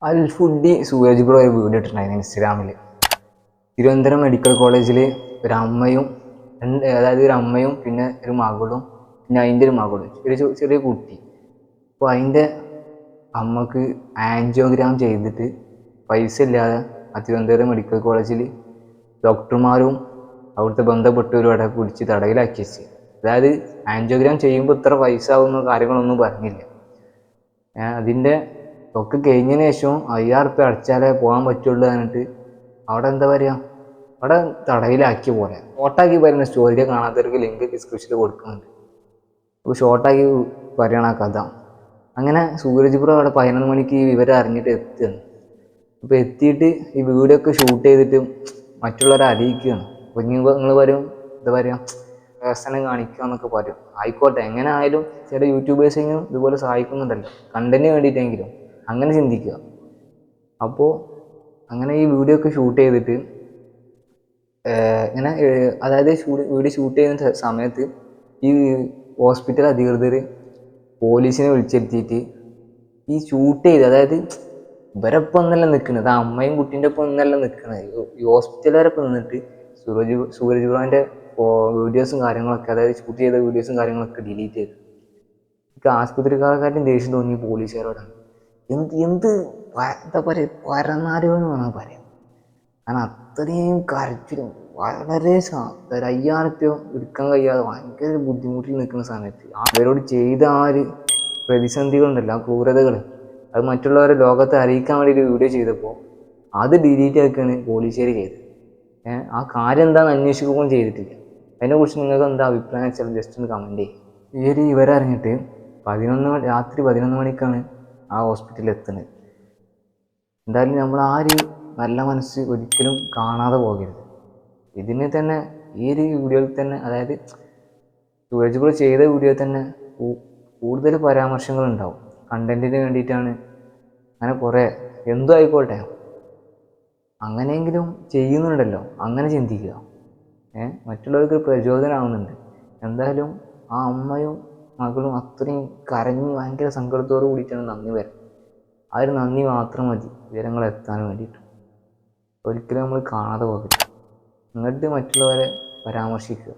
അൽഫുഡി Sooraj bro ഒരു video ഇട്ടിട്ടുണ്ടായിരുന്നു ഇൻസ്റ്റാഗ്രാമിൽ. തിരുവനന്തപുരം മെഡിക്കൽ കോളേജിൽ ഒരു അമ്മയും അതായത് ഒരു അമ്മയും പിന്നെ ഒരു മകളും പിന്നെ അതിൻ്റെ ഒരു മകളും ചെറിയ കുട്ടി. അപ്പോൾ അതിൻ്റെ അമ്മക്ക് ആൻജിയോഗ്രാം ചെയ്തിട്ട് പൈസ ഇല്ലാതെ തിരുവനന്തപുരം മെഡിക്കൽ കോളേജിൽ ഡോക്ടർമാരും അവിടുത്തെ ബന്ധപ്പെട്ടവരും അവിടെ പിടിച്ച് തടവിലാക്കി വെച്ച്. അതായത് ആൻജിയോഗ്രാം ചെയ്യുമ്പോൾ ഇത്ര പൈസ ആവുന്ന കാര്യങ്ങളൊന്നും പറഞ്ഞില്ല. അതിൻ്റെ ഒക്കെ കഴിഞ്ഞതിന് ശേഷം 5000 ഉറുപ്പ്യ അടച്ചാലേ പോകാൻ പറ്റുള്ളൂ എന്നിട്ട് അവിടെ എന്താ പറയുക, അവിടെ തടവിലാക്കിയ പോലെ ഷോർട്ടാക്കി പറയുന്ന സ്റ്റോറിയിൽ കാണാത്തവർക്ക് ലിങ്ക് ഡിസ്ക്രിപ്ഷനിൽ കൊടുക്കുന്നുണ്ട്. അപ്പോൾ ഷോർട്ടാക്കി പറയണ കഥ. അങ്ങനെ സൂരജ് ബ്രോ അവിടെ 11 മണിക്ക് ഈ വിവരം അറിഞ്ഞിട്ട് എത്തുകയാണ്. അപ്പോൾ എത്തിയിട്ട് ഈ വീഡിയോ ഒക്കെ ഷൂട്ട് ചെയ്തിട്ട് മറ്റുള്ളവരെ അറിയിക്കുകയാണ്. അപ്പോൾ നിങ്ങൾ പറയും എന്താ പറയുക, പ്രസനം കാണിക്കുക എന്നൊക്കെ പറയും. ആയിക്കോട്ടെ, എങ്ങനെ ആയാലും ചില യൂട്യൂബേഴ്സെങ്കിലും ഇതുപോലെ സഹായിക്കുന്നുണ്ടല്ലോ, കണ്ടന്റിന് വേണ്ടിയിട്ടെങ്കിലും അങ്ങനെ ചിന്തിക്കുക. അപ്പോൾ അങ്ങനെ ഈ വീഡിയോ ഒക്കെ ഷൂട്ട് ചെയ്തിട്ട് ഇങ്ങനെ അതായത് വീഡിയോ ഷൂട്ട് ചെയ്യുന്ന സമയത്ത് ഈ ഹോസ്പിറ്റൽ അധികൃതർ പോലീസിനെ വിളിച്ചെടുത്തിട്ട് ഈ ഷൂട്ട് ചെയ്ത്, അതായത് ഇവരൊപ്പം ഒന്നല്ല നിൽക്കുന്നത്, ആ അമ്മയും കുട്ടീൻ്റെ ഒപ്പം ഒന്നല്ല നിൽക്കുന്നത്, ഈ ഹോസ്പിറ്റലുകാരൊപ്പം നിന്നിട്ട് സൂരജ് ബ്രോൻ്റെ വീഡിയോസും കാര്യങ്ങളൊക്കെ, അതായത് ഷൂട്ട് ചെയ്ത വീഡിയോസും കാര്യങ്ങളൊക്കെ ഡിലീറ്റ് ചെയ്തു. എനിക്ക് ആശുപത്രിക്കാരെക്കാട്ടും ദേഷ്യം തോന്നി പോലീസുകാരോടാണ്. എന്താ പറയുക, പരന്നാരോന്ന് വേണം പറയാം. കാരണം അത്രയും കരച്ചിലും വളരെ 5000 ഉറുപ്പ്യ എടുക്കാൻ കഴിയാതെ ഭയങ്കര ബുദ്ധിമുട്ടിൽ നിൽക്കുന്ന സമയത്ത് അവരോട് ചെയ്ത ആ ഒരു പ്രതിസന്ധികളുണ്ടല്ലോ, ആ ക്രൂരതകൾ, അത് മറ്റുള്ളവരെ ലോകത്തെ അറിയിക്കാൻ വേണ്ടി ഒരു വീഡിയോ ചെയ്തപ്പോൾ അത് ഡിലീറ്റ് ആക്കുകയാണ് പോലീസുകാർ ചെയ്തത്. ആ കാര്യം എന്താണെന്ന് അന്വേഷിക്കുകയും ചെയ്തിട്ടില്ല. അതിനെക്കുറിച്ച് നിങ്ങൾക്ക് എന്താ അഭിപ്രായം വെച്ചാൽ ജസ്റ്റ് ഒന്ന് കമൻറ്റ് ചെയ്യും. ഈ ഒരു വിവരം അറിഞ്ഞിട്ട് രാത്രി 11 മണിക്കാണ് ആ ഹോസ്പിറ്റലിൽ എത്തുന്നത്. എന്തായാലും നമ്മൾ ആ ഒരു നല്ല മനസ്സ് ഒരിക്കലും കാണാതെ പോകരുത്. ഇതിന് തന്നെ ഈ ഒരു വീഡിയോയിൽ തന്നെ, അതായത് സൂരജ് ബ്രോ ചെയ്ത വീഡിയോയിൽ തന്നെ കൂടുതൽ പരാമർശങ്ങളുണ്ടാവും. കണ്ടന്റിന് വേണ്ടിയിട്ടാണ്, അങ്ങനെ കുറേ എന്തോ ആയിക്കോട്ടെ, അങ്ങനെയെങ്കിലും ചെയ്യുന്നുണ്ടല്ലോ, അങ്ങനെ ചിന്തിക്കുക. മറ്റുള്ളവർക്ക് പ്രചോദനമാവുന്നുണ്ട്. എന്തായാലും ആ അമ്മയും മകളും അത്രയും കരഞ്ഞ് ഭയങ്കര സങ്കടത്തോടു കൂടിയിട്ടാണ് നന്ദി വരുന്നത്. ആ ഒരു നന്ദി മാത്രം മതി വിവരങ്ങൾ എത്താൻ വേണ്ടിയിട്ട്. ഒരിക്കലും നമ്മൾ കാണാതെ പോകരുത്. എന്നിട്ട് മറ്റുള്ളവരെ പരാമർശിക്കുക.